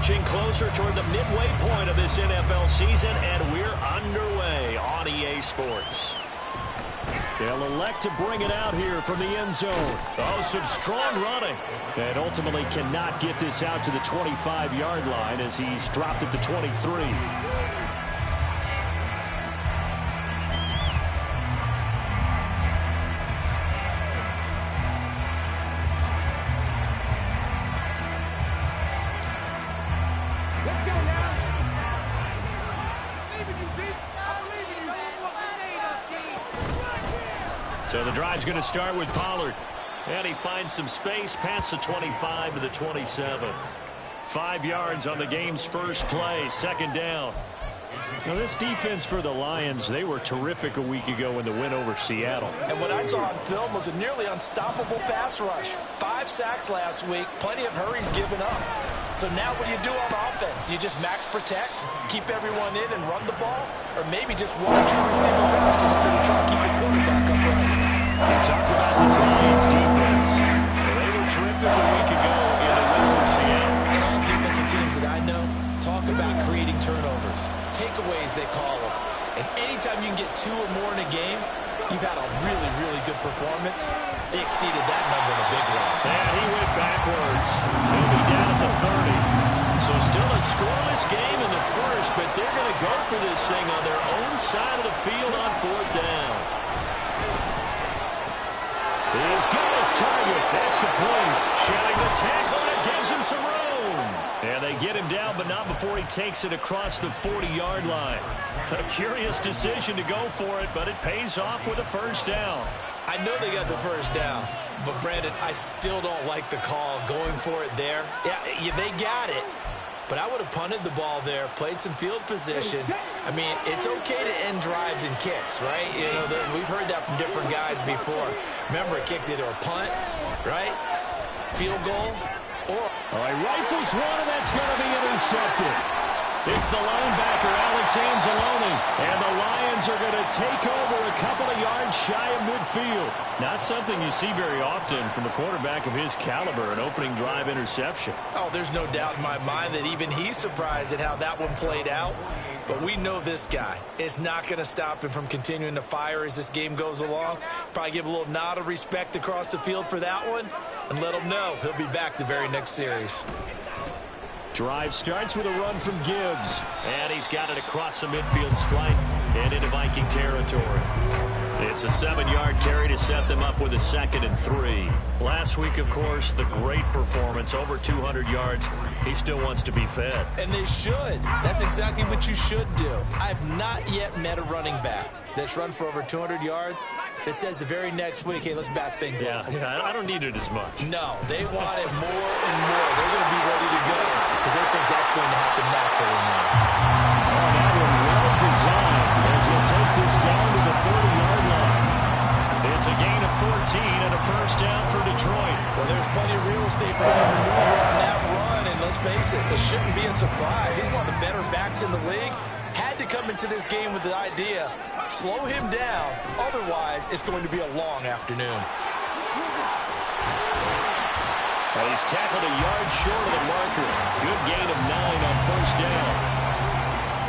inching closer toward the midway point of this NFL season, and we're underway on EA Sports. They'll elect to bring it out here from the end zone. Oh, some strong running. And ultimately cannot get this out to the 25-yard line as he's dropped at the 23. So the drive's going to start with Pollard. And he finds some space past the 25 to the 27. 5 yards on the game's first play, second down. Now, this defense for the Lions, they were terrific a week ago in the win over Seattle. And what I saw on film was a nearly unstoppable pass rush. 5 sacks last week, plenty of hurries given up. So now what do you do on offense? You just max protect, keep everyone in and run the ball? Or maybe just 1 or 2 receiver routes in order to try to keep your quarterback upright? You talk about this Lions defense. They were terrific a week ago in the win over Seattle. And all defensive teams that I know talk about creating turnovers. Takeaways, they call them. And anytime you can get 2 or more in a game, you've had a really, really good performance. They exceeded that number in a big way. And he went backwards. He'll be down at the 30. So still a scoreless game in the first, but they're going to go for this thing on their own side of the field on 4th down. He's got his target. That's complete. Shelling the tackle, and it gives him some room. And they get him down, but not before he takes it across the 40-yard line. A curious decision to go for it, but it pays off with a first down. I know they got the first down, but Brandon, I still don't like the call going for it there. Yeah, they got it. But I would have punted the ball there, played some field position. I mean, it's okay to end drives and kicks, right? You know, we've heard that from different guys before. Remember, a kick's either a punt, right, field goal, or... All right, rifles one, and that's going to be intercepted. It's the linebacker, Alex Anzalone, and the Lions are going to take over a couple of yards shy of midfield. Not something you see very often from a quarterback of his caliber, an opening drive interception. Oh, there's no doubt in my mind that even he's surprised at how that one played out. But we know this guy is not going to stop him from continuing to fire as this game goes along. Probably give a little nod of respect across the field for that one and let him know he'll be back the very next series. Drive starts with a run from Gibbs. And he's got it across the midfield stripe and into Viking territory. It's a 7-yard carry to set them up with a 2nd and 3. Last week, of course, the great performance, over 200 yards. He still wants to be fed. And they should. That's exactly what you should do. I've not yet met a running back that's run for over 200 yards that says the very next week, hey, let's back things up. Yeah, I don't need it as much. No, they want it more and more. They're going to be ready to go because they think that's going to happen naturally now. Oh, that one well designed as he'll take this down to the 30-yard line. It's a gain of 14 and a first down for Detroit. Well, there's plenty of real estate for him to maneuver on that run, and let's face it, this shouldn't be a surprise. He's one of the better backs in the league. Had to come into this game with the idea, slow him down, otherwise it's going to be a long afternoon. And he's tackled a yard short of the marker. Good gain of 9 on first down.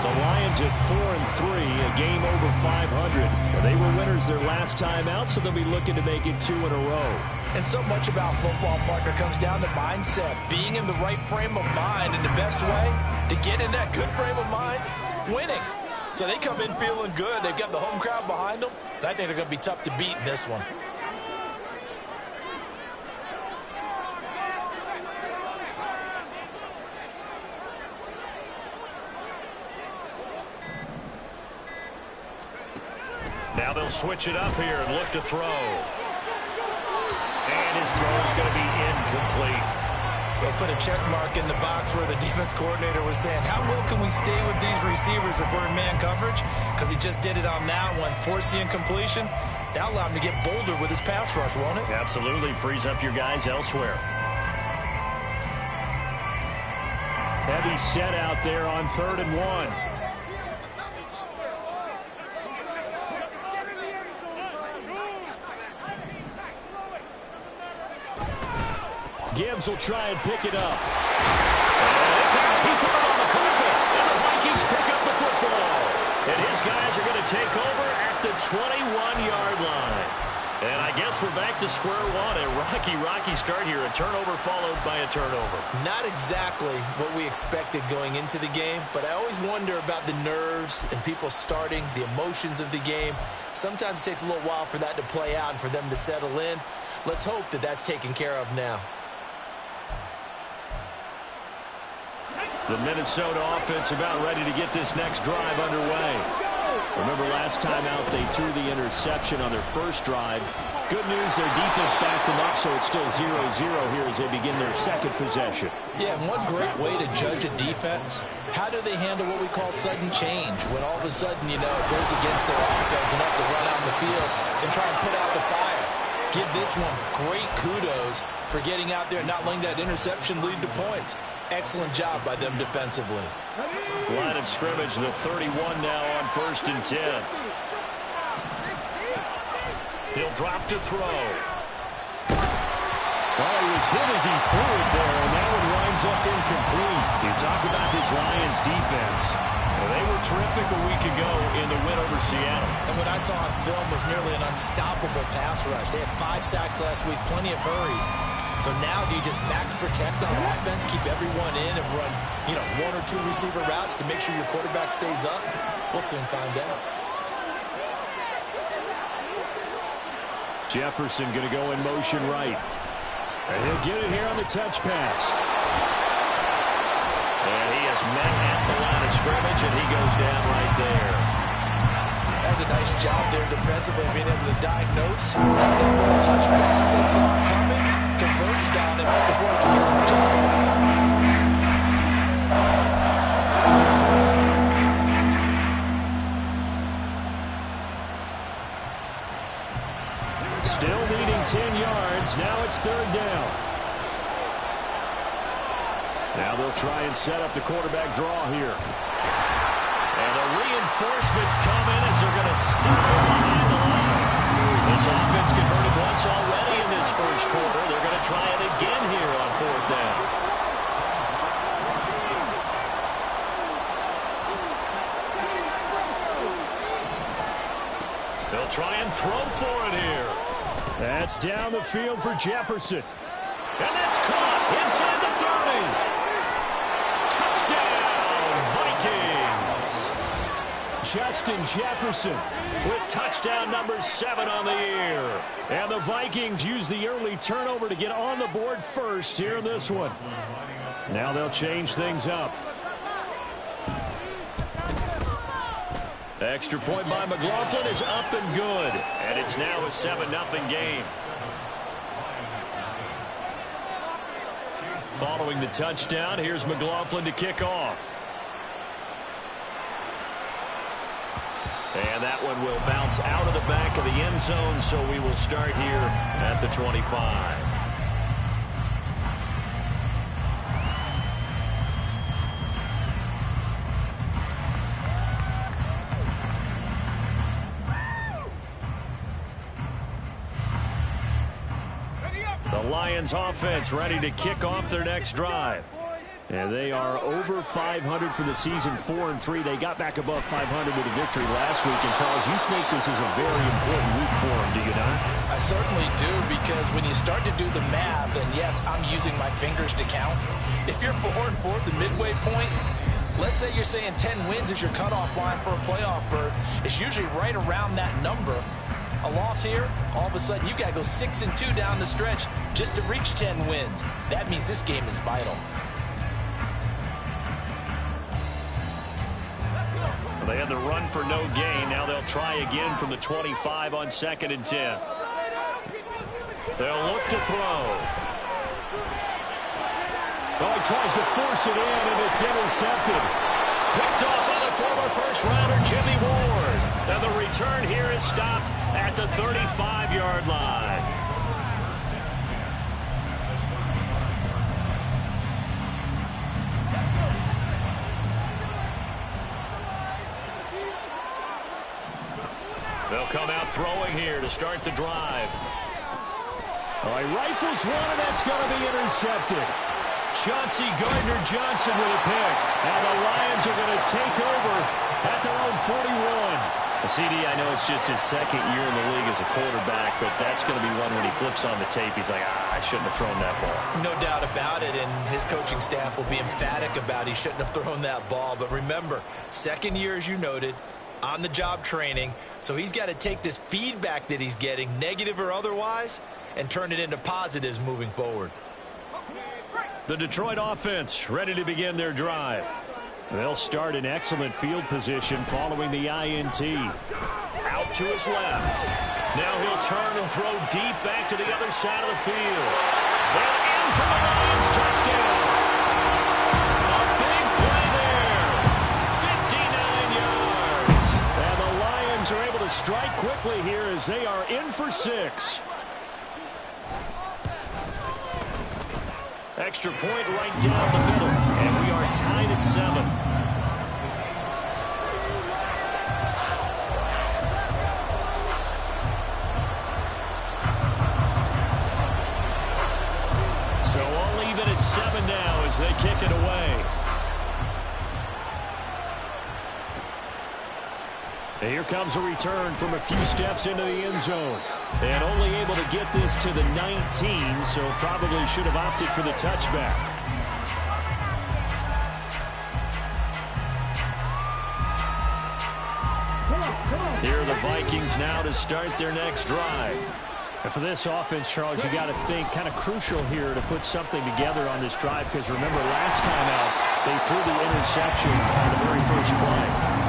The Lions at 4-3, a game over 500. They were winners their last time out, so they'll be looking to make it 2 in a row. And so much about football, partner, comes down to mindset. Being in the right frame of mind, and the best way to get in that good frame of mind, winning. So they come in feeling good. They've got the home crowd behind them. And I think they're going to be tough to beat in this one. Now they'll switch it up here and look to throw. And his throw is going to be incomplete. They'll put a check mark in the box where the defense coordinator was saying, how well can we stay with these receivers if we're in man coverage? Because he just did it on that one, force the incompletion. That'll allow him to get bolder with his pass rush, won't it? Absolutely. Frees up your guys elsewhere. Heavy set out there on 3rd and 1. Gibbs will try and pick it up. And It's out. He put it on the carpet. And the Vikings pick up the football. And his guys are going to take over at the 21-yard line. And I guess we're back to square one. A rocky start here. A turnover followed by a turnover. Not exactly what we expected going into the game, but I always wonder about the nerves and people starting, the emotions of the game. Sometimes it takes a little while for that to play out and for them to settle in. Let's hope that that's taken care of now. The Minnesota offense about ready to get this next drive underway. Remember last time out they threw the interception on their first drive. Good news, their defense backed them up, so it's still 0-0 here as they begin their second possession. Yeah, and one great way to judge a defense, how do they handle what we call sudden change? When all of a sudden, you know, it goes against their offense enough to run out in the field and try and put out the fire. Give this one great kudos for getting out there and not letting that interception lead to points. Excellent job by them defensively. Line of scrimmage, the 31 now on 1st and 10. He'll drop to throw. Well, he was hit as he threw it there, and that one winds up incomplete. You talk about this Lions defense. Well, they were terrific a week ago in the win over Seattle. And what I saw on film was nearly an unstoppable pass rush. They had 5 sacks last week, plenty of hurries. So now do you just max protect on offense, keep everyone in, and run, 1 or 2 receiver routes to make sure your quarterback stays up? We'll soon find out. Jefferson going to go in motion right. And he'll get it here on the touch pass. And he is met at the line of scrimmage, and he goes down right there. That's a nice job there defensively, being able to diagnose that touch pass. They saw it coming, converged on it before he could get the job. Still leading 10 yards. Now it's 3rd down. Now they'll try and set up the quarterback draw here. And the reinforcements come in as they're going to stop him behind the line. This offense converted once already in this first quarter. They're going to try it again here on 4th down. They'll try and throw for it here. That's down the field for Jefferson. And that's caught inside the 30. Touchdown, Vikings. Justin Jefferson with touchdown number 7 on the year. And the Vikings use the early turnover to get on the board first here in this one. Now they'll change things up. Extra point by McLaughlin is up and good. And it's now a 7-0 game. Following the touchdown, here's McLaughlin to kick off. And that one will bounce out of the back of the end zone, so we will start here at the 25. The Lions offense ready to kick off their next drive. And they are over 500 for the season, 4-3. They got back above 500 with a victory last week. And, Charles, you think this is a very important week for them, do you not? I certainly do, because when you start to do the math, and yes, I'm using my fingers to count. If you're 4-4 at the midway point, let's say you're saying 10 wins is your cutoff line for a playoff berth. It's usually right around that number. A loss here, all of a sudden you've got to go 6-2 down the stretch just to reach 10 wins. That means this game is vital. They had the run for no gain. Now they'll try again from the 25 on 2nd and 10. They'll look to throw. Oh, he tries to force it in, and it's intercepted. Picked off by the former first-rounder Jimmy Ward. And the return here is stopped at the 35-yard line. They'll come out throwing here to start the drive. All right, rifles one, and that's going to be intercepted. Chauncey Gardner-Johnson with a pick. And the Lions are going to take over at their own 41. CD, I know it's just his second year in the league as a quarterback, but that's going to be one when he flips on the tape, he's like, I shouldn't have thrown that ball. No doubt about it, and his coaching staff will be emphatic about he shouldn't have thrown that ball. But remember, second year, as you noted, on-the-job training, so he's got to take this feedback that he's getting, negative or otherwise, and turn it into positives moving forward. The Detroit offense ready to begin their drive. They'll start in excellent field position following the INT. Out to his left. Now he'll turn and throw deep back to the other side of the field. And in for the Lions, touchdown. A big play there. 59 yards. And the Lions are able to strike quickly here as they are in for 6. Extra point right down the middle, and we are tied at 7. So all even at 7 now as they kick it away. And here comes a return from a few steps into the end zone. And only able to get this to the 19, so probably should have opted for the touchback. Here are the Vikings now to start their next drive. And for this offense, Charles, you got to think kind of crucial here to put something together on this drive, because remember last time out they threw the interception on the very first play.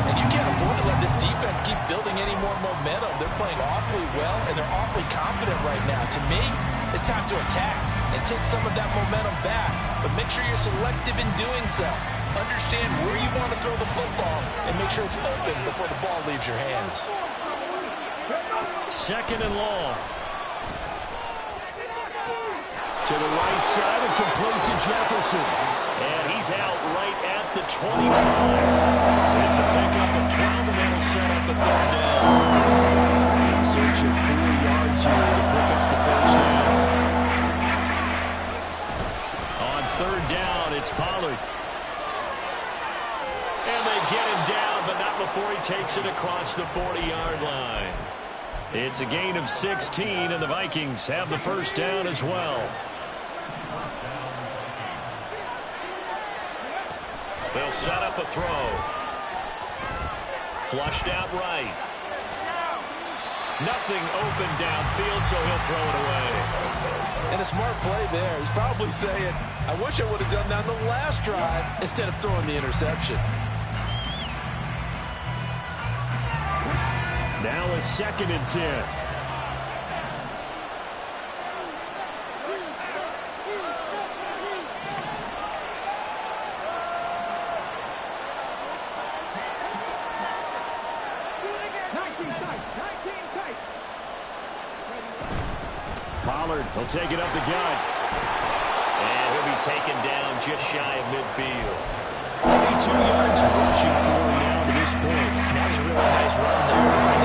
And you can't afford to let this defense keep building any more momentum. They're playing awfully well, and they're awfully confident right now. To me, it's time to attack and take some of that momentum back. But make sure you're selective in doing so. Understand where you want to throw the football and make sure it's open before the ball leaves your hands. Second and long. To the right side and complete to Jefferson. And he's out right at the 25. It's a pickup of 12, and that'll set up the third down. In search of 4 yards here to pick up the first down. On third down, it's Pollard. And they get him down, but not before he takes it across the 40-yard line. It's a gain of 16, and the Vikings have the first down as well. They'll set up a throw. Flushed out right. Nothing open downfield, so he'll throw it away. And a smart play there. He's probably saying, I wish I would have done that on the last drive instead of throwing the interception. Now a 2nd and 10. Pollard will take it up the gut. And he'll be taken down just shy of midfield. 42 yards rushing for him now to this point. That was a really nice run there.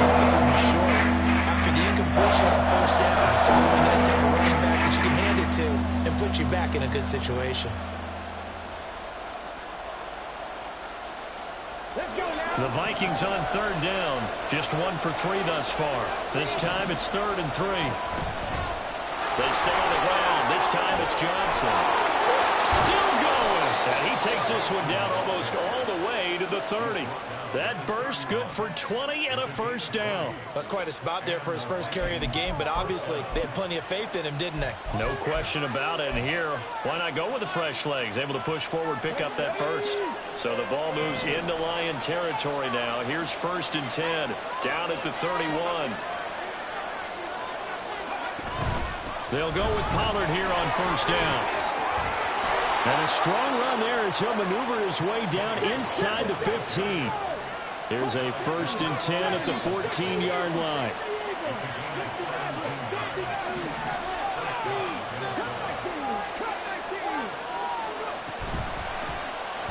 Short. After the incompletion on first down, it's awfully nice to have a running back that you can hand it to and put you back in a good situation. The Vikings on third down. Just 1 for 3 thus far. This time it's 3rd and 3. They stay on the ground. This time it's Johnson. Still going. And he takes this one down almost all the way to the 30. That burst good for 20 and a first down. That's quite a spot there for his first carry of the game, but obviously they had plenty of faith in him, didn't they? No question about it. And here, why not go with the fresh legs? Able to push forward, pick up that first. So the ball moves into Lion territory now. Here's 1st and 10, down at the 31. They'll go with Pollard here on first down. And a strong run there as he'll maneuver his way down inside the 15. Here's a 1st and 10 at the 14-yard line.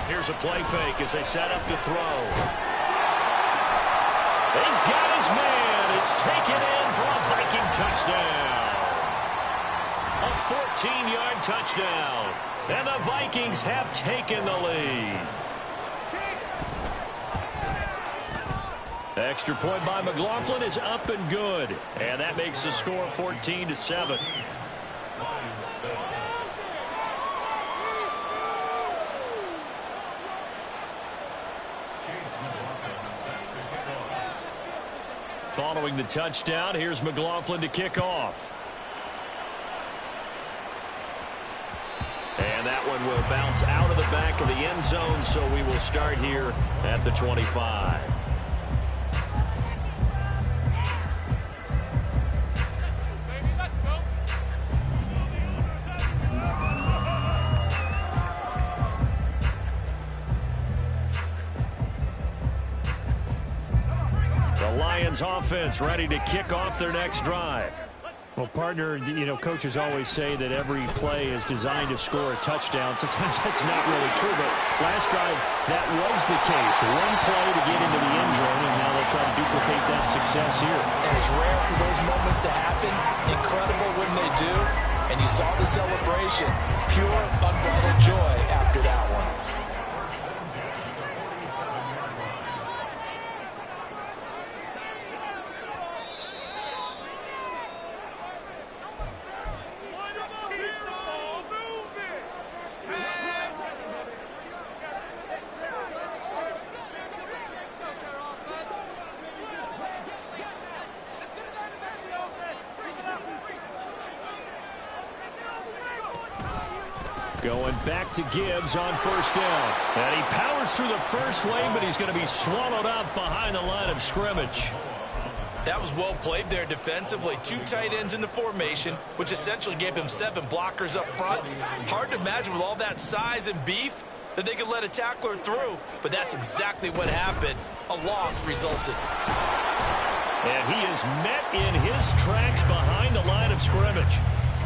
Here's a play fake as they set up to throw. He's got his man. It's taken in for a Viking touchdown. A 14-yard touchdown. And the Vikings have taken the lead. Extra point by McLaughlin is up and good. And that makes the score 14-7. Following the touchdown, here's McLaughlin to kick off. And that one will bounce out of the back of the end zone, so we will start here at the 25. Lions offense ready to kick off their next drive. Well, partner, you know, coaches always say that every play is designed to score a touchdown. Sometimes that's not really true, but last drive, that was the case. One play to get into the end zone, and now they'll try to duplicate that success here. And it's rare for those moments to happen. Incredible when they do. And you saw the celebration. Pure, unbridled joy after that one. Going back to Gibbs on first down. And he powers through the first lane, but he's going to be swallowed up behind the line of scrimmage. That was well played there defensively. 2 tight ends in the formation, which essentially gave him 7 blockers up front. Hard to imagine with all that size and beef that they could let a tackler through, but that's exactly what happened. A loss resulted. And he is met in his tracks behind the line of scrimmage.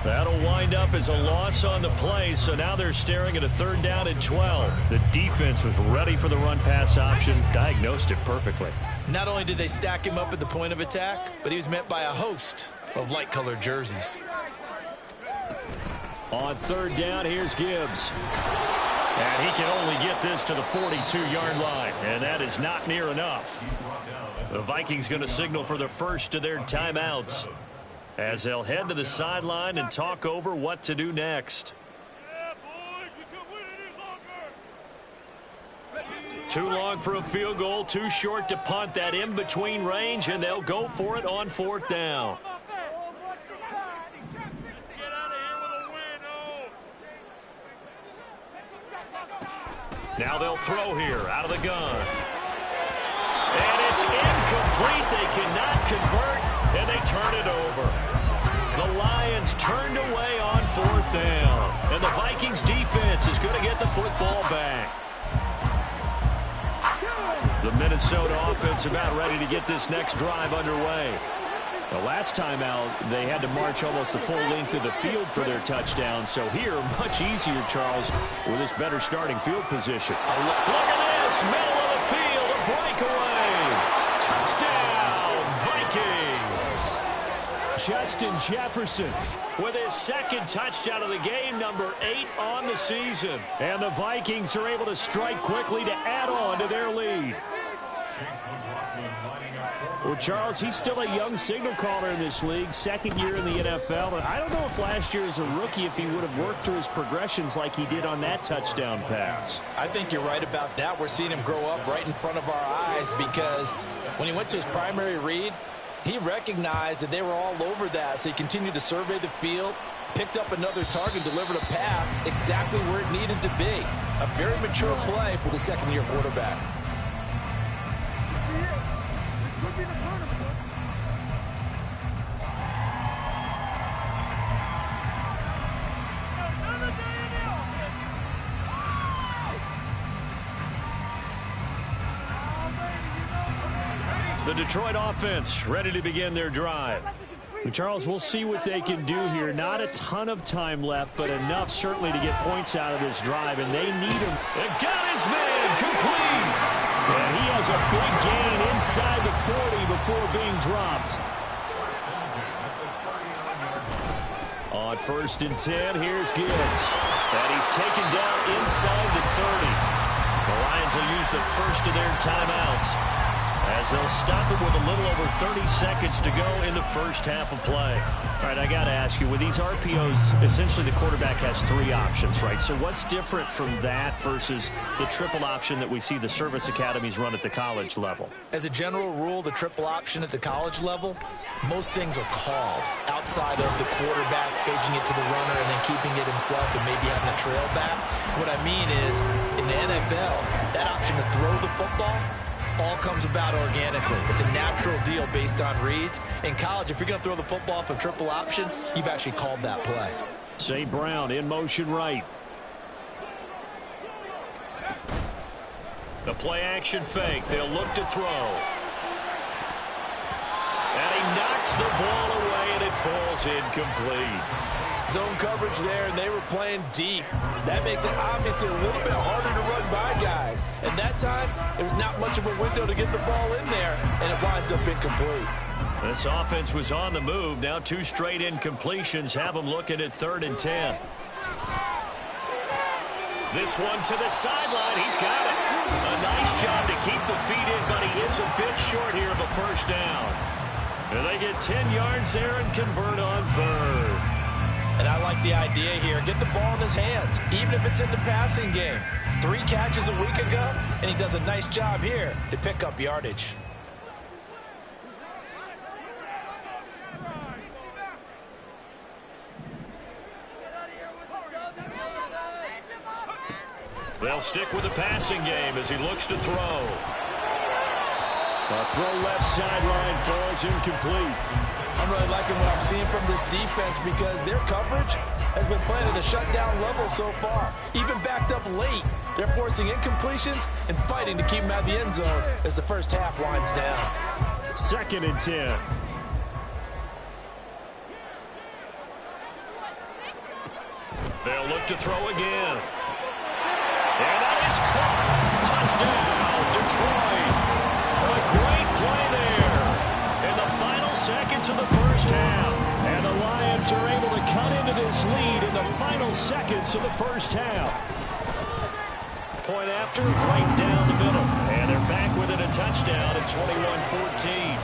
That'll wind up as a loss on the play, so now they're staring at a 3rd down and 12. The defense was ready for the run-pass option, diagnosed it perfectly. Not only did they stack him up at the point of attack, but he was met by a host of light-colored jerseys. On 3rd down, here's Gibbs. And he can only get this to the 42-yard line, and that is not near enough. The Vikings going to signal for the first of their timeouts, as they'll head to the sideline and talk over what to do next. Too long for a field goal, too short to punt. That in-between range, and they'll go for it on 4th down. Now they'll throw here out of the gun. And it's incomplete. They cannot convert, and they turn it over. The Lions turned away on 4th down. And the Vikings defense is going to get the football back. The Minnesota offense about ready to get this next drive underway. The last time out, they had to march almost the full length of the field for their touchdown. So here, much easier, Charles, with this better starting field position. Look at this, middle of the field, a breakaway. Touchdown, Vikings. Justin Jefferson with his 2nd touchdown of the game, number 8 on the season. And the Vikings are able to strike quickly to add on to their lead. Well, Charles, he's still a young signal caller in this league, 2nd year in the NFL. And I don't know if last year as a rookie, if he would have worked through his progressions like he did on that touchdown pass. I think you're right about that. We're seeing him grow up right in front of our eyes, because when he went to his primary read, he recognized that they were all over that, so he continued to survey the field, picked up another target, delivered a pass exactly where it needed to be. A very mature play for the 2nd-year quarterback. The Detroit offense ready to begin their drive. Charles, we'll see what they can do here. Not a ton of time left, but enough certainly to get points out of this drive, and they need him. And got his man complete. And he has a big gain inside the 40 before being dropped. On On 1st and 10, here's Gibbs. And he's taken down inside the 30. The Lions will use the first of their timeouts as they'll stop it with a little over 30 seconds to go in the first half of play. All right, I got to ask you, with these RPOs, essentially the quarterback has 3 options, right? So what's different from that versus the triple option that we see the service academies run at the college level? As a general rule, the triple option at the college level, most things are called outside of the quarterback faking it to the runner and then keeping it himself and maybe having a trail back. What I mean is, in the NFL, that option to throw the football all comes about organically. It's a natural deal based on reads. In college, if you're going to throw the football off a triple option, you've actually called that play. St. Brown in motion right. The play action fake. They'll look to throw. And he knocks the ball away, and it falls incomplete. Zone coverage there, and they were playing deep. That makes it obviously a little bit harder to run by guys. And that time, it was not much of a window to get the ball in there, and it winds up incomplete. This offense was on the move. Now 2 straight incompletions have them looking at 3rd and 10. This one to the sideline. He's got it. A nice job to keep the feet in, but he is a bit short here of a first down. And they get 10 yards there and convert on 3rd. And I like the idea here. Get the ball in his hands, even if it's in the passing game. 3 catches a week ago, and he does a nice job here to pick up yardage. They'll stick with the passing game as he looks to throw. A throw left sideline falls incomplete. I'm really liking what I'm seeing from this defense because their coverage has been playing at a shutdown level so far. Even backed up late, they're forcing incompletions and fighting to keep them out of the end zone as the first half winds down. 2nd and 10. They'll look to throw again. And that is caught. Touchdown, Detroit. A great play there in the final seconds of the first half. And the Lions are able to cut into this lead in the final seconds of the first half. Point after, right down the middle. And they're back within a touchdown at 21-14.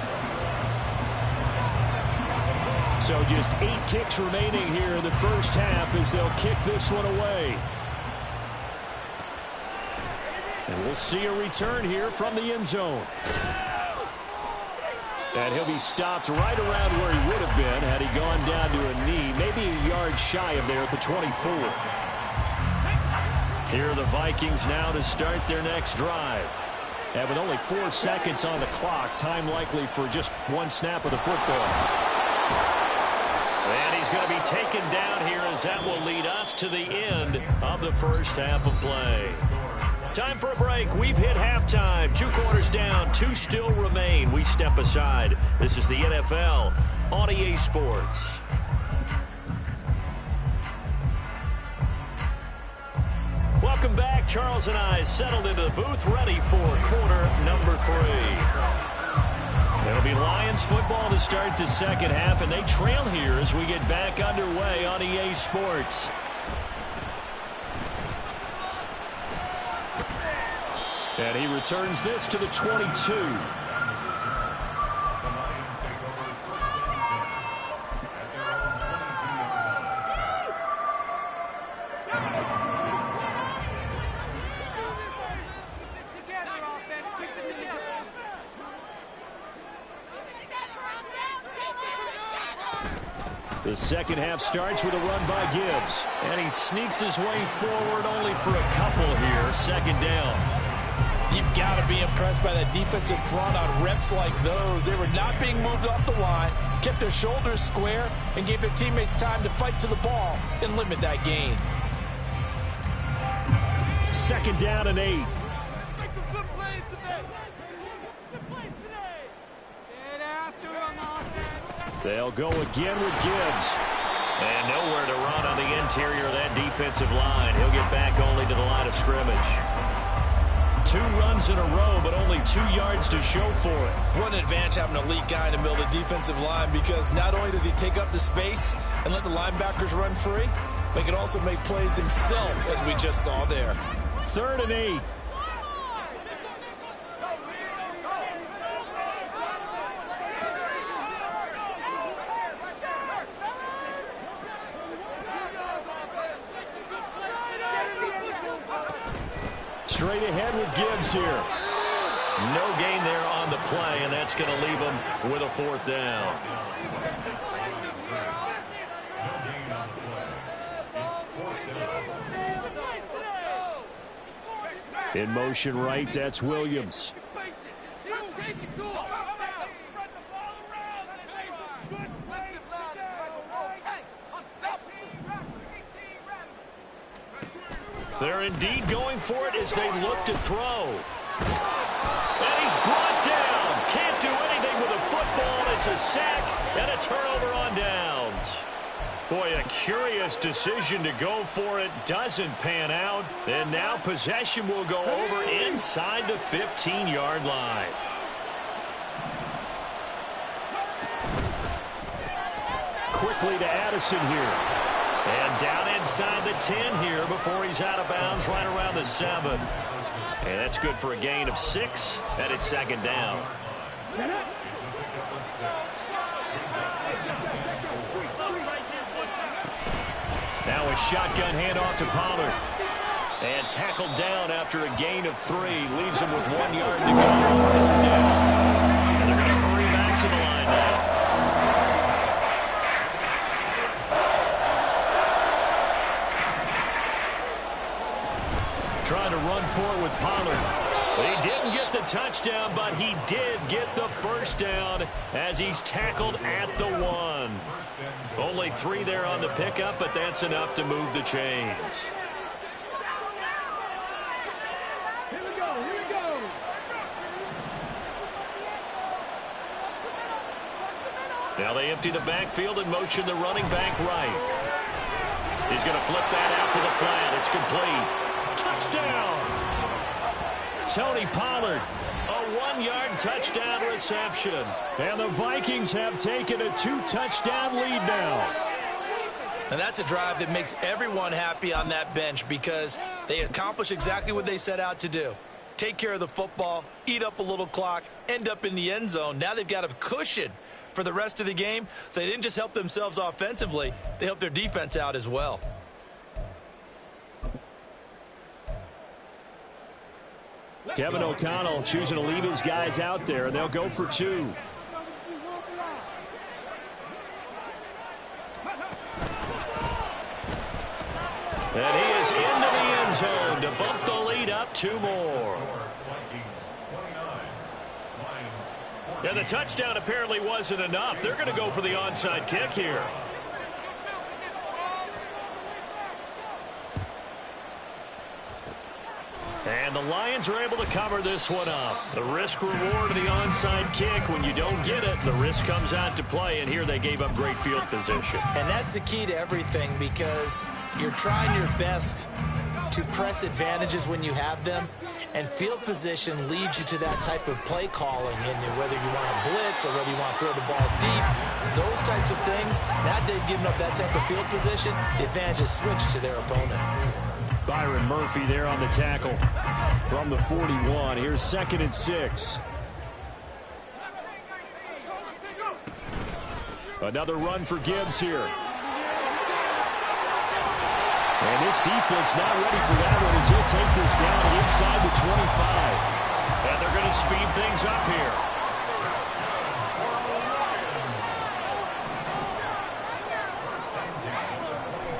So just 8 ticks remaining here in the first half as they'll kick this one away. And we'll see a return here from the end zone. And he'll be stopped right around where he would have been had he gone down to a knee, maybe a yard shy of there at the 24. Here are the Vikings now to start their next drive. And with only 4 seconds on the clock, time likely for just 1 snap of the football. And he's going to be taken down here as that will lead us to the end of the first half of play. Time for a break. We've hit halftime. 2 quarters down, 2 still remain. We step aside. This is the NFL on EA Sports. Welcome back. Charles and I settled into the booth, ready for quarter number 3. It'll be Lions football to start the second half, and they trail here as we get back underway on EA Sports. And he returns this to the 22. The second half starts with a run by Gibbs. And he sneaks his way forward only for a couple here. 2nd down. You've got to be impressed by that defensive front on reps like those. They were not being moved off the line, kept their shoulders square, and gave their teammates time to fight to the ball and limit that gain. 2nd down and 8. They'll go again with Gibbs. And nowhere to run on the interior of that defensive line. He'll get back only to the line of scrimmage. 2 runs in a row, but only 2 yards to show for it. What an advantage having an elite guy in the middle of the defensive line, because not only does he take up the space and let the linebackers run free, but he can also make plays himself, as we just saw there. 3rd and 8. Straight ahead with Gibbs here. No gain there on the play, and that's going to leave him with a 4th down. In motion right, that's Williams. They're indeed going for it as they look to throw. And he's brought down. Can't do anything with a football. It's a sack and a turnover on downs. Boy, a curious decision to go for it. Doesn't pan out. And now possession will go over inside the 15-yard line. Quickly to Addison here. And down inside the 10 here before he's out of bounds right around the 7. And that's good for a gain of 6, and it's 2nd down. Now a shotgun handoff to Pollard. And tackled down after a gain of 3. Leaves him with 1 yard to go on 3rd down. And they're going to hurry back to the line now. Trying to run forward with Pollard. He didn't get the touchdown, but he did get the 1st down as he's tackled at the 1. Only 3 there on the pickup, but that's enough to move the chains. Here we go. Now they empty the backfield and motion the running back right. He's going to flip that out to the flat. It's complete. Touchdown! Tony Pollard, a 1-yard touchdown reception. And the Vikings have taken a 2-touchdown lead now. And that's a drive that makes everyone happy on that bench, because they accomplish exactly what they set out to do. Take care of the football, eat up a little clock, end up in the end zone. Now they've got a cushion for the rest of the game, so they didn't just help themselves offensively, they helped their defense out as well. Kevin O'Connell choosing to leave his guys out there, and they'll go for 2. And he is into the end zone to bump the lead up 2 more. And the touchdown apparently wasn't enough. They're going to go for the onside kick here. And the Lions are able to cover this one up. The risk-reward of the onside kick, when you don't get it, the risk comes out to play, and here they gave up great field position. And that's the key to everything, because you're trying your best to press advantages when you have them, and field position leads you to that type of play calling, and whether you want to blitz or whether you want to throw the ball deep, those types of things. Now they've given up that type of field position, the advantage is switched to their opponent. Byron Murphy there on the tackle from the 41. Here's 2nd and 6. Another run for Gibbs here. And this defense not ready for that one as he'll take this down inside the 25. And they're going to speed things up here.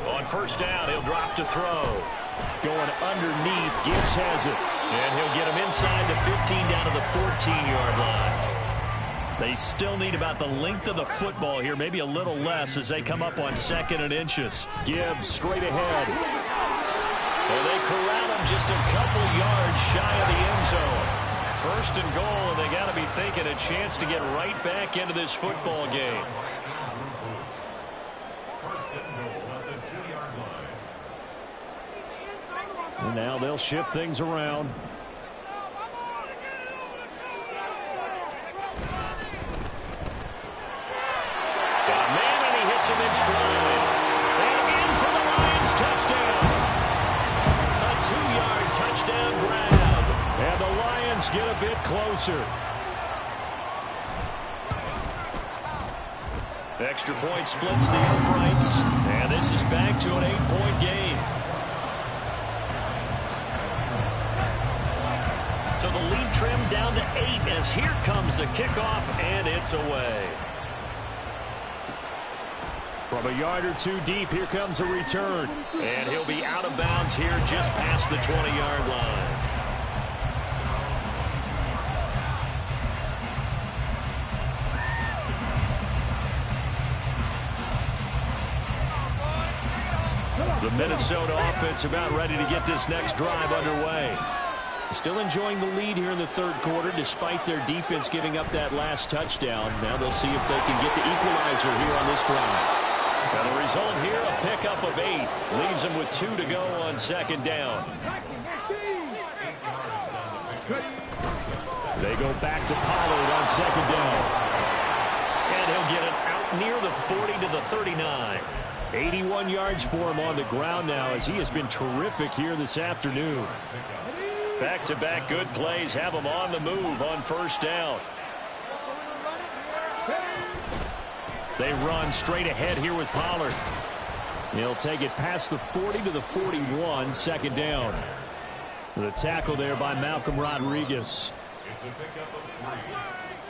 On 1st down, he'll drop to throw. Going underneath, Gibbs has it. And he'll get him inside the 15 down to the 14-yard line. They still need about the length of the football here, maybe a little less as they come up on 2nd and inches. Gibbs straight ahead. And they corral him just a couple yards shy of the end zone. 1st and goal, and they got to be thinking a chance to get right back into this football game. And now they'll shift things around. closer. Extra point splits the uprights, and this is back to an 8-point game. So the lead trimmed down to 8 as here comes the kickoff, and it's away. From a yard or two deep, here comes a return. And he'll be out of bounds here just past the 20-yard line. The Minnesota offense about ready to get this next drive underway. Still enjoying the lead here in the third quarter despite their defense giving up that last touchdown. Now they'll see if they can get the equalizer here on this drive. And the result here, a pickup of 8. Leaves them with 2 to go on second down. They go back to Pollard on second down. And he'll get it out near the 40 to the 39. 81 yards for him on the ground now as he has been terrific here this afternoon. Back-to-back good plays have him on the move on first down. They run straight ahead here with Pollard. He'll take it past the 40 to the 41, second down. The tackle there by Malcolm Rodriguez. It's a pickup of 3.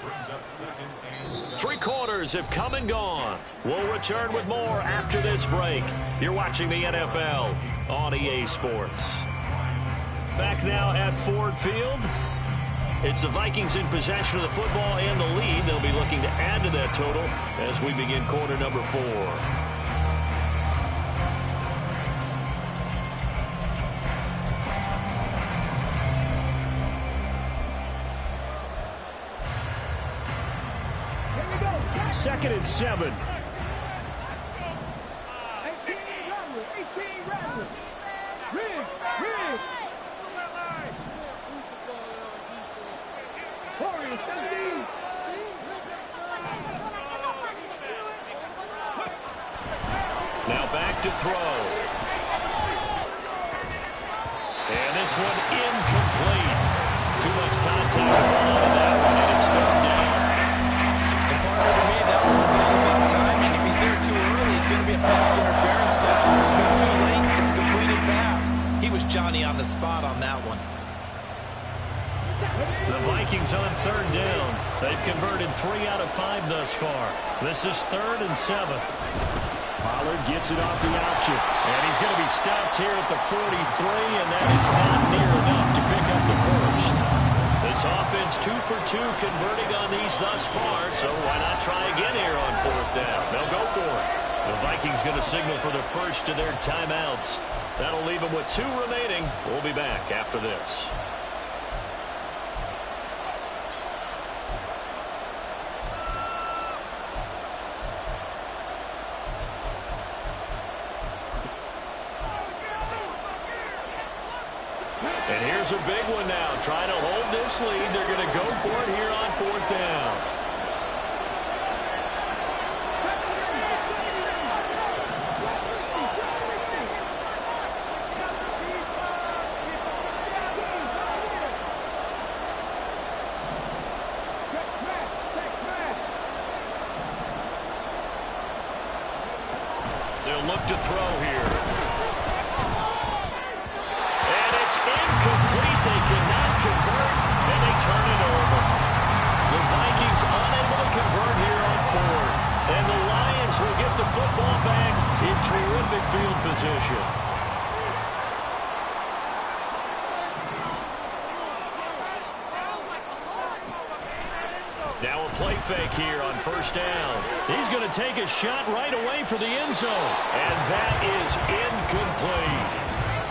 Brings up second and 7. 3 quarters have come and gone. We'll return with more after this break. You're watching the NFL on EA Sports. Back now at Ford Field. It's the Vikings in possession of the football and the lead. They'll be looking to add to that total as we begin quarter number 4. Second and 7. 18 Rattler. Riggs. Warriors, 17. Now back to throw. And this one incomplete. Too much contact on that one, and it's third down. The partner to me, that one's all about timing. If he's there too early, it's going to be a pass interference call. If he's too late, it's a completed pass. He was Johnny on the spot on that one. The Vikings on third down. They've converted 3 out of 5 thus far. This is 3rd and 7. Pollard gets it off the option. And he's going to be stopped here at the 43, and that is not near enough to pick up the first. This offense 2 for 2 converting on these thus far, so why not try again here on 4th down? They'll go for it. The Vikings going to signal for the first of their timeouts. That'll leave them with 2 remaining. We'll be back after this. And here's a big one now. Trying to hold this lead. They're going to go for it here on 4th down. They'll look to throw here. And it's incomplete. They cannot convert, and they turn it over. The Vikings unable to convert here on 4th. And the Lions will get the football back in terrific field position. Now a play fake here on first down. He's going to take a shot right away for the end zone. And that is incomplete.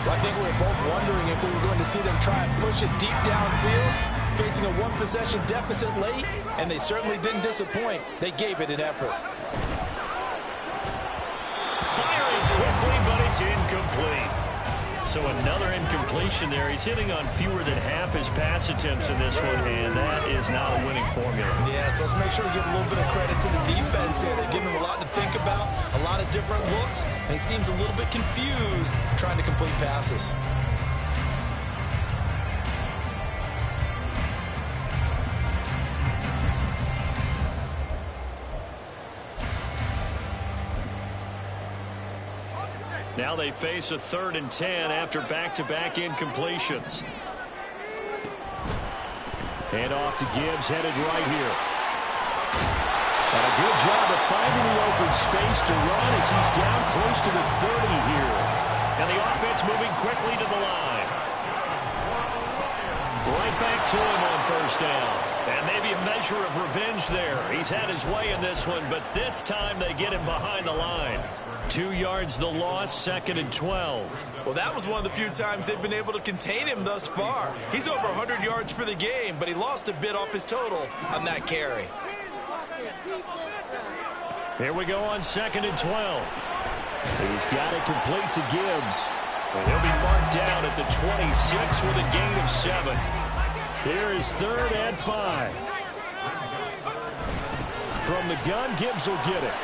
I think we were both wondering if we were going to see them try and push it deep downfield, facing a 1-possession deficit late, and they certainly didn't disappoint. They gave it an effort. Firing quickly, but it's incomplete. So another incompletion there. He's hitting on fewer than half his pass attempts in this one, and that is not a winning formula. Yes, let's make sure we give a little bit of credit to the defense here. They've given him a lot to think about, a lot of different looks, and he seems a little bit confused trying to complete passes. Now they face a 3rd and 10 after back-to-back incompletions. Hand off to Gibbs, headed right here. And a good job of finding the open space to run as he's down close to the 30 here. And the offense moving quickly to the line. Right back to him on 1st down. And maybe a measure of revenge there. He's had his way in this one, but this time they get him behind the line. 2 yards the loss, 2nd and 12. Well, that was one of the few times they've been able to contain him thus far. He's over 100 yards for the game, but he lost a bit off his total on that carry. Here we go on 2nd and 12. He's got it complete to Gibbs. And he'll be marked down at the 26 with a gain of 7. Here is 3rd and 5. From the gun, Gibbs will get it.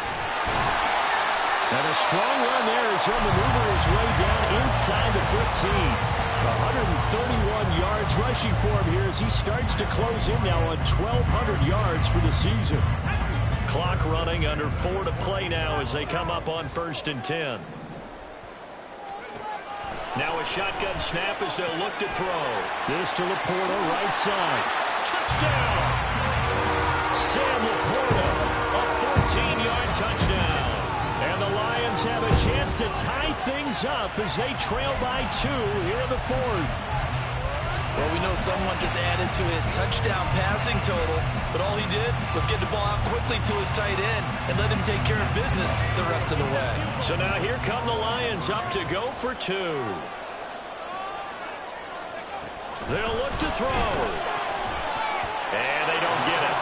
And a strong run there as he'll maneuver his way down inside the 15. 131 yards rushing for him here as he starts to close in now on 1,200 yards for the season. Clock running, under 4 to play now as they come up on 1st and 10. Now a shotgun snap as they'll look to throw. This to Laporta, right side. Touchdown! Sam Laporta, a 14-yard touchdown. And the Lions have a chance to tie things up as they trail by 2 here in the 4th. Well, we know someone just added to his touchdown passing total, but all he did was get the ball out quickly to his tight end and let him take care of business the rest of the way. So now here come the Lions up to go for 2. They'll look to throw. And they don't get it.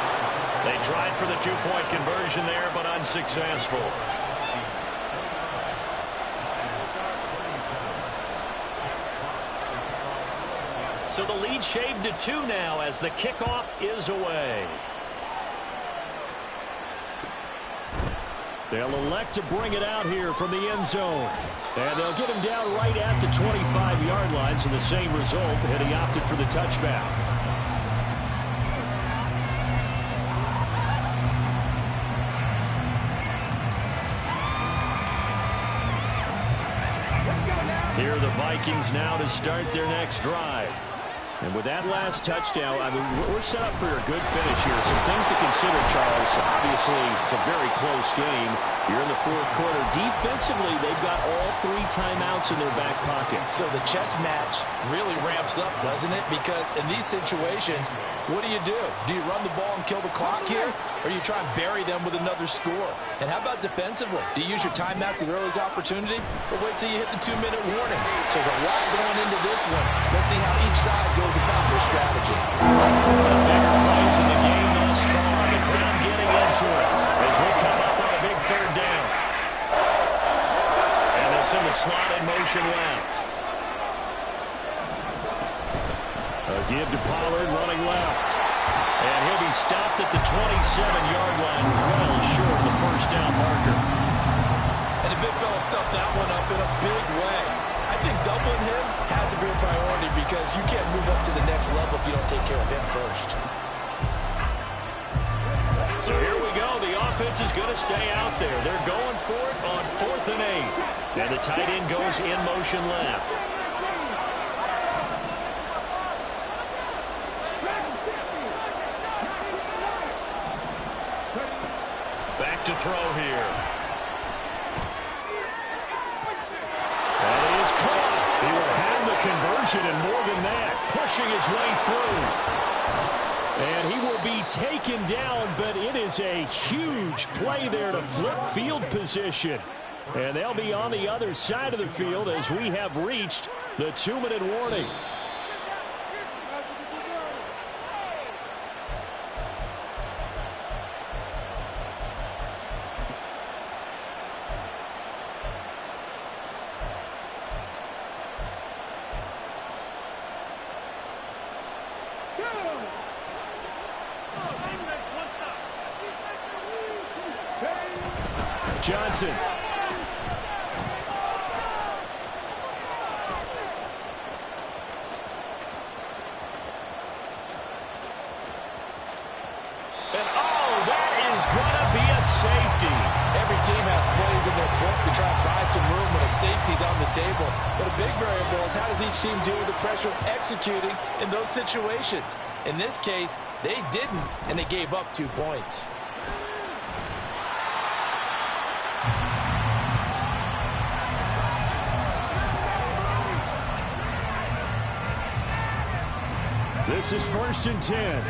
They tried for the 2-point conversion there, but unsuccessful. So the lead shaved to 2 now as the kickoff is away. They'll elect to bring it out here from the end zone. And they'll get him down right at the 25-yard line, so the same result, and he opted for the touchback. Here are the Vikings now to start their next drive. And with that last touchdown, I mean, we're set up for a good finish here. Some things to consider, Charles. Obviously, it's a very close game. You're in the 4th quarter. Defensively, they've got all 3 timeouts in their back pocket. So the chess match really ramps up, doesn't it? Because in these situations, what do? Do you run the ball and kill the clock here? Or you try and bury them with another score? And how about defensively? Do you use your timeouts at earliest opportunity? Or wait till you hit the 2-minute warning? So there's a lot going into this one. Let's see how each side goes about their strategy. One of the bigger plays in the game thus far. The crowd getting into it as we come up on a big 3rd down. And it's in the slot in motion left. A give to Pollard running left. And he'll be stopped at the 27-yard line, well short of the 1st down marker. And the big fella stuffed that one up in a big way. I think doubling him has to be a priority because you can't move up to the next level if you don't take care of him first. So here we go. The offense is going to stay out there. They're going for it on 4th and 8. And the tight end goes in motion left. Back to throw here. That is caught. He will have the conversion and more than that, pushing his way through. And he will be taken down, but it is a huge play there to flip field position. And they'll be on the other side of the field as we have reached the 2-minute warning. Johnson. And that is going to be a safety. Every team has plays in their book to try and buy some room when a safety's on the table. But a big variable is how does each team deal with the pressure of executing in those situations. In this case, they didn't, and they gave up 2 points. This is 1st and 10.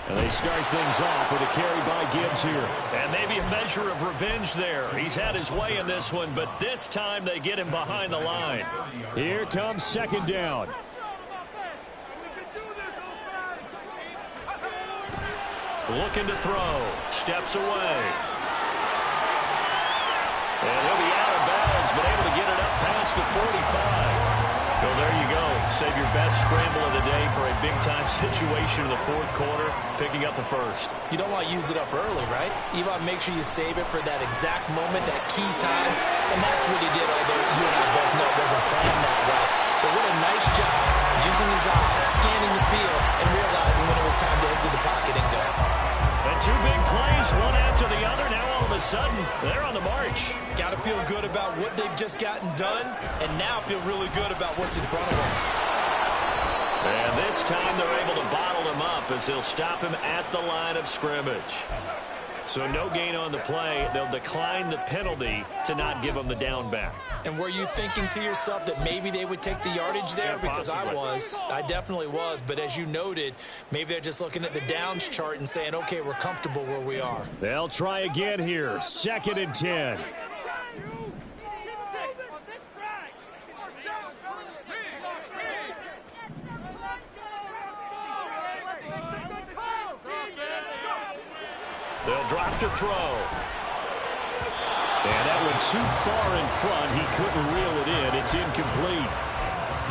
And they start things off with a carry by Gibbs here. And maybe a measure of revenge there. He's had his way in this one, but this time they get him behind the line. Here comes 2nd down. Looking to throw. Steps away. And he'll be out of bounds, but able to get it up past the 45. So there you go. Save your best scramble of the day for a big-time situation in the 4th quarter, picking up the 1st. You don't want to use it up early, right? You want to make sure you save it for that exact moment, that key time. And that's what he did, although you and I both know it wasn't planned that way. But what a nice job using his eyes, scanning the field, and realizing when it was time to exit the pocket and go. And 2 big plays, one after the other. Now all of a sudden, they're on the march. Got to feel good about what they've just gotten done, and now feel really good about what's in front of them. And this time they're able to bottle him up as they'll stop him at the line of scrimmage. So no gain on the play. They'll decline the penalty to not give him the down back. And were you thinking to yourself that maybe they would take the yardage there? Yeah, because possibly. I definitely was. But as you noted, maybe they're just looking at the downs chart and saying, okay, we're comfortable where we are. They'll try again here. 2nd and 10. They'll drop to throw. And that one too far in front. He couldn't reel it in. It's incomplete.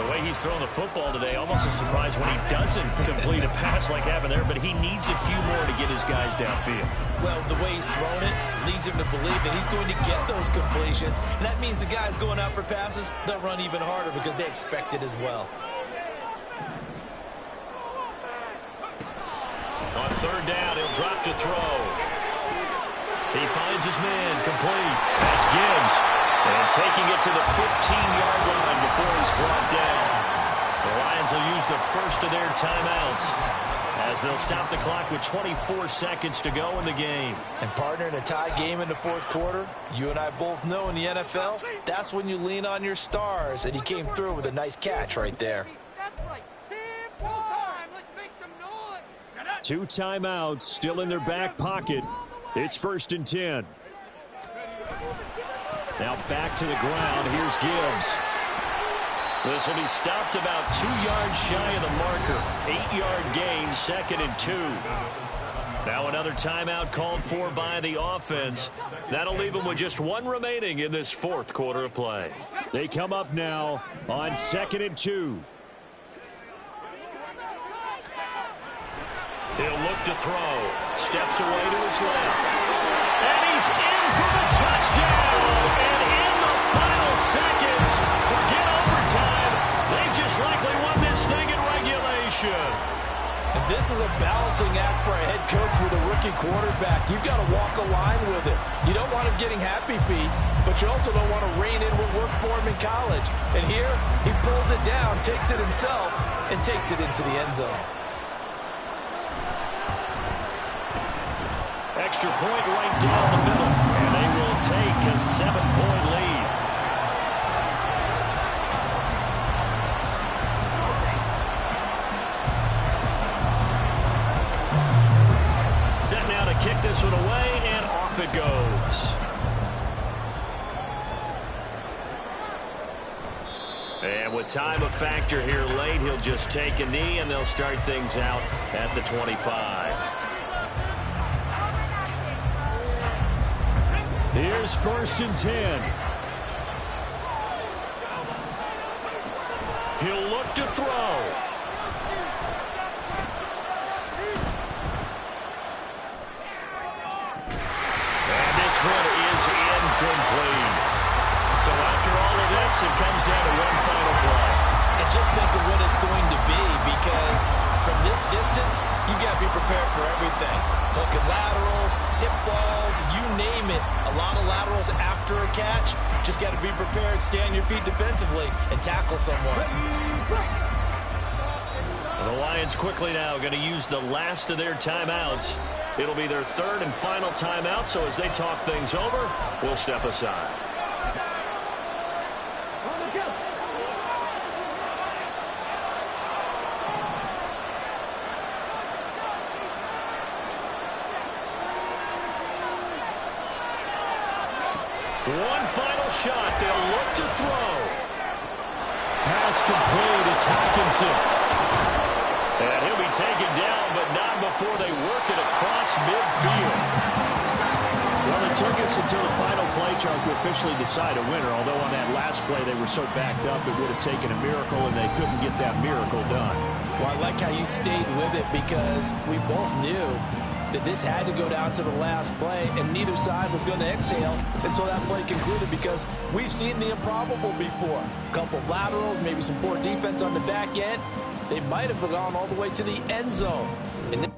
The way he's throwing the football today, almost a surprise when he doesn't complete a pass like happened there, but he needs a few more to get his guys downfield. Well, the way he's thrown it leads him to believe that he's going to get those completions. And that means the guys going out for passes, they'll run even harder because they expect it as well. On 3rd down, he'll drop to throw. He finds his man, complete. That's Gibbs. And taking it to the 15-yard line before he's brought down. The Lions will use the first of their timeouts as they'll stop the clock with 24 seconds to go in the game. And partner, in a tie game in the 4th quarter, you and I both know in the NFL, that's when you lean on your stars. And he came through with a nice catch right there. That's right. Team full time. Let's make some noise. 2 timeouts still in their back pocket. It's 1st and 10. Now back to the ground. Here's Gibbs. This will be stopped about 2 yards shy of the marker. 8-yard gain, 2nd and 2. Now another timeout called for by the offense. That'll leave them with just 1 remaining in this 4th quarter of play. They come up now on 2nd and 2. He'll look to throw. Steps away to his left. And he's in for the touchdown. And in the final seconds, forget overtime. They just likely won this thing in regulation. And this is a balancing act for a head coach with a rookie quarterback. You've got to walk a line with it. You don't want him getting happy feet, but you also don't want to rein in what worked for him in college. And here, he pulls it down, takes it himself, and takes it into the end zone. Extra point right down the middle, and they will take a 7-point lead. Set now to kick this one away, and off it goes. And with time a factor here late, he'll just take a knee, and they'll start things out at the 25. Here's 1st and 10. He'll look to throw. And this one is incomplete. So after all of this, it comes down to one final play. And just think of what it's going to be, because from this distance, you got to be prepared for everything. Hook and laterals, tip balls, you name it. A lot of laterals after a catch. Just got to be prepared, stay on your feet defensively, and tackle someone. The Lions quickly now going to use the last of their timeouts. It'll be their third and final timeout, so as they talk things over, we'll step aside. One final shot. They'll look to throw. Pass complete. It's Hockenson. And he'll be taken down, but not before they work it across midfield. Well, it took us until the final play, Charles, to officially decide a winner. Although on that last play they were so backed up, it would have taken a miracle, and they couldn't get that miracle done. Well, I like how you stayed with it, because we both knew that this had to go down to the last play, and neither side was going to exhale until that play concluded, because we've seen the improbable before. A couple of laterals, maybe some poor defense on the back end. They might have gone all the way to the end zone. And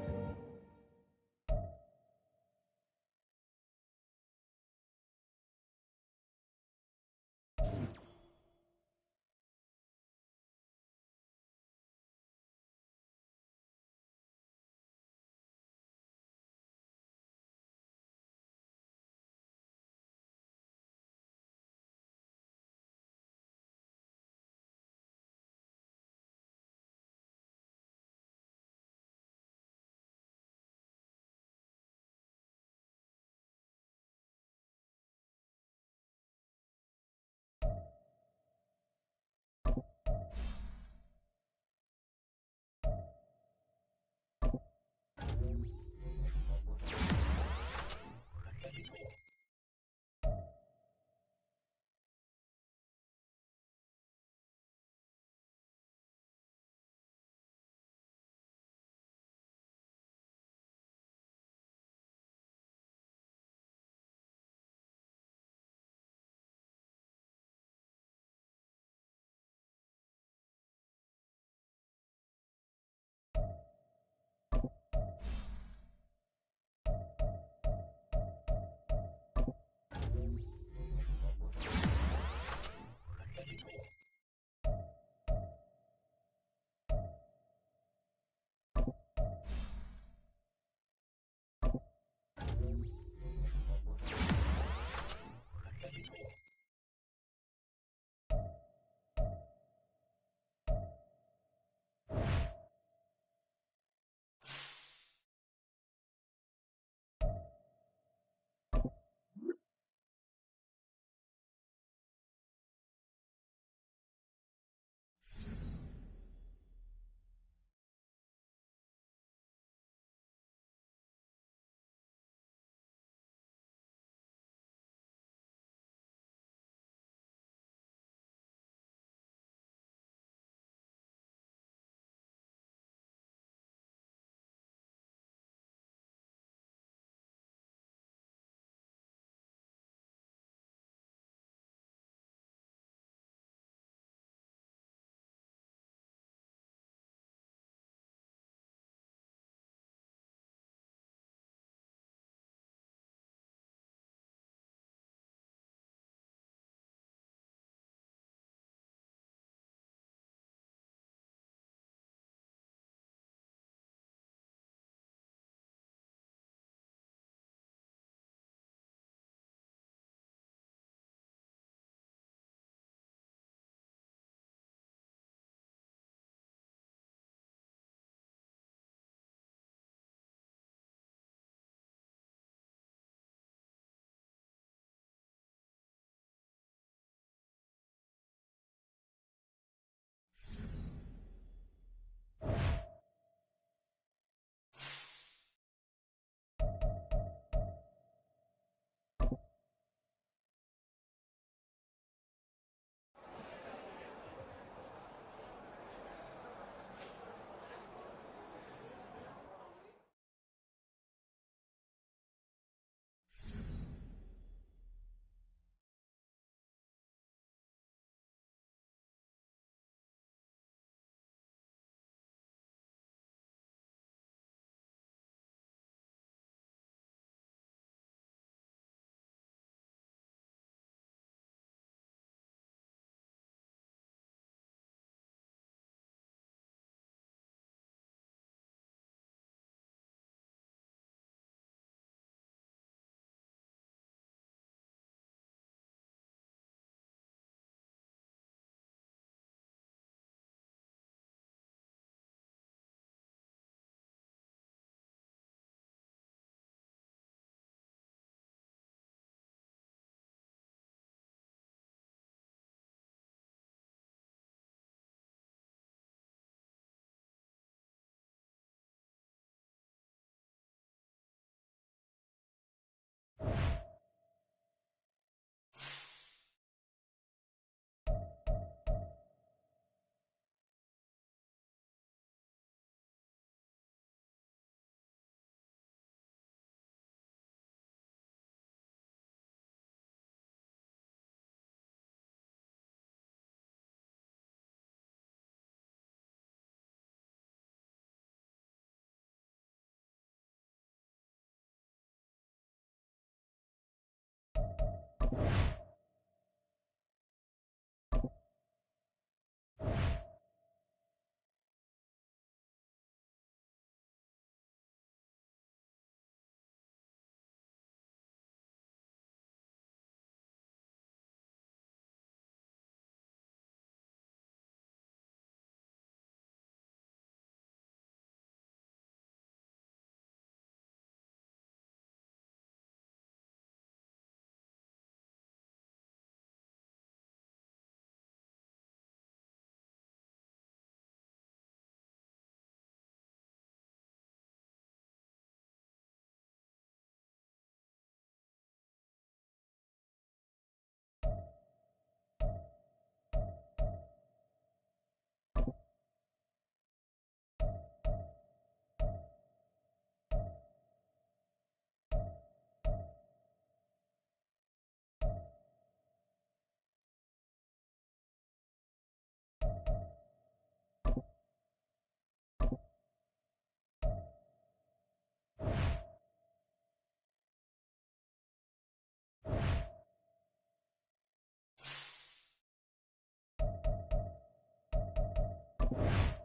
down.